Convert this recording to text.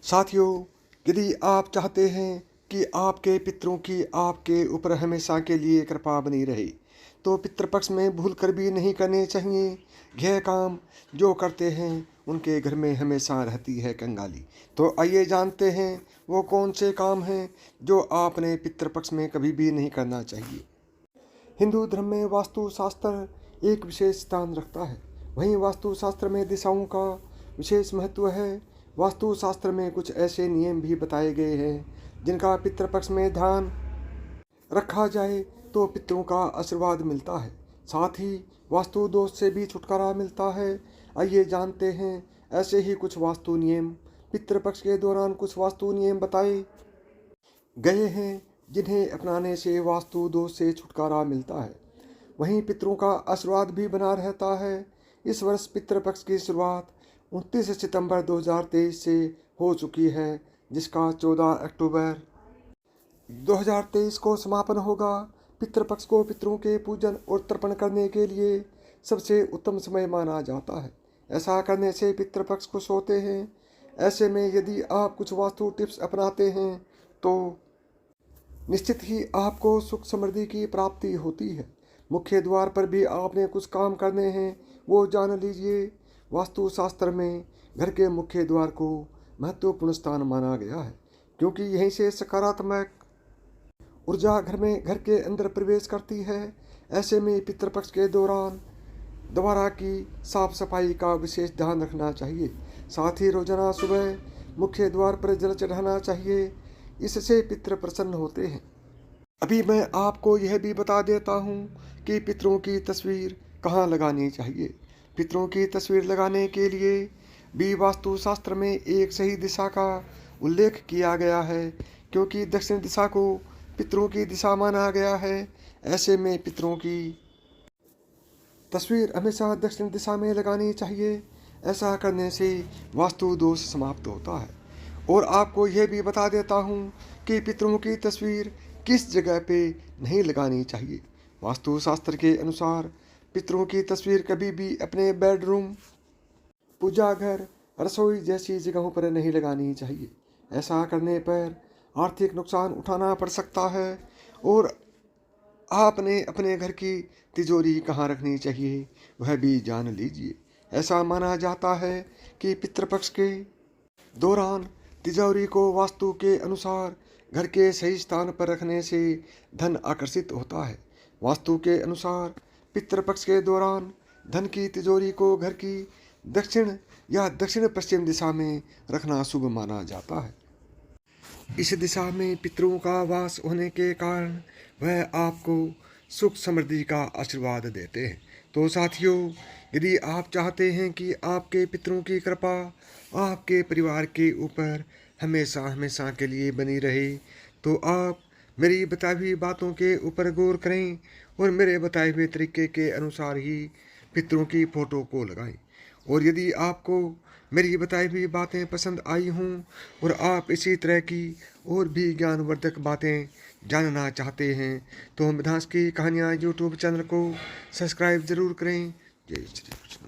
साथियों, यदि आप चाहते हैं कि आपके पितरों की आपके ऊपर हमेशा के लिए कृपा बनी रहे, तो पितृपक्ष में भूल कर भी नहीं करने चाहिए। यह काम जो करते हैं उनके घर में हमेशा रहती है कंगाली। तो आइए जानते हैं वो कौन से काम हैं जो आपने पितृपक्ष में कभी भी नहीं करना चाहिए। हिंदू धर्म में वास्तु शास्त्र एक विशेष स्थान रखता है। वहीं वास्तु शास्त्र में दिशाओं का विशेष महत्व है। वास्तु शास्त्र में कुछ ऐसे नियम भी बताए गए हैं जिनका पितृपक्ष में ध्यान रखा जाए तो पितरों का आशीर्वाद मिलता है। साथ ही वास्तु दोष से भी छुटकारा मिलता है। आइए जानते हैं ऐसे ही कुछ वास्तु नियम। पितृपक्ष के दौरान कुछ वास्तु नियम बताए गए हैं जिन्हें अपनाने से वास्तु दोष से छुटकारा मिलता है। वहीं पितरों का आशीर्वाद भी बना रहता है। इस वर्ष पितृपक्ष की शुरुआत 29 सितंबर 2023 से हो चुकी है, जिसका 14 अक्टूबर 2023 को समापन होगा। पितृपक्ष को पितरों के पूजन और तर्पण करने के लिए सबसे उत्तम समय माना जाता है। ऐसा करने से पितृपक्ष खुश होते हैं। ऐसे में यदि आप कुछ वास्तु टिप्स अपनाते हैं तो निश्चित ही आपको सुख समृद्धि की प्राप्ति होती है। मुख्य द्वार पर भी आपने कुछ काम करने हैं, वो जान लीजिए। वास्तु शास्त्र में घर के मुख्य द्वार को महत्वपूर्ण स्थान माना गया है, क्योंकि यहीं से सकारात्मक ऊर्जा घर के अंदर प्रवेश करती है। ऐसे में पितृपक्ष के दौरान द्वारा की साफ सफाई का विशेष ध्यान रखना चाहिए। साथ ही रोजाना सुबह मुख्य द्वार पर जल चढ़ाना चाहिए। इससे पितृ प्रसन्न होते हैं। अभी मैं आपको यह भी बता देता हूँ कि पितरों की तस्वीर कहाँ लगानी चाहिए। पितरों की तस्वीर लगाने के लिए भी वास्तु शास्त्र में एक सही दिशा का उल्लेख किया गया है, क्योंकि दक्षिण दिशा को पितरों की दिशा माना गया है। ऐसे में पितरों की तस्वीर हमेशा दक्षिण दिशा में लगानी चाहिए। ऐसा करने से वास्तु दोष समाप्त होता है। और आपको यह भी बता देता हूँ कि पितरों की तस्वीर किस जगह पे नहीं लगानी चाहिए। वास्तु शास्त्र के अनुसार पितरों की तस्वीर कभी भी अपने बेडरूम, पूजा घर, रसोई जैसी जगहों पर नहीं लगानी चाहिए। ऐसा करने पर आर्थिक नुकसान उठाना पड़ सकता है। और आपने अपने घर की तिजोरी कहाँ रखनी चाहिए वह भी जान लीजिए। ऐसा माना जाता है कि पितृपक्ष के दौरान तिजोरी को वास्तु के अनुसार घर के सही स्थान पर रखने से धन आकर्षित होता है। वास्तु के अनुसार पितृपक्ष के दौरान धन की तिजोरी को घर की दक्षिण या दक्षिण पश्चिम दिशा में रखना शुभ माना जाता है। इस दिशा में पितरों का वास होने के कारण वह आपको सुख समृद्धि का आशीर्वाद देते हैं। तो साथियों, यदि आप चाहते हैं कि आपके पितरों की कृपा आपके परिवार के ऊपर हमेशा हमेशा के लिए बनी रहे, तो आप मेरी बताई हुई बातों के ऊपर गौर करें और मेरे बताए हुए तरीके के अनुसार ही पितरों की फोटो को लगाएं। और यदि आपको मेरी बताई हुई बातें पसंद आई हों और आप इसी तरह की और भी ज्ञानवर्धक बातें जानना चाहते हैं, तो मिथांश की कहानियाँ यूट्यूब चैनल को सब्सक्राइब ज़रूर करें। जय श्री कृष्ण।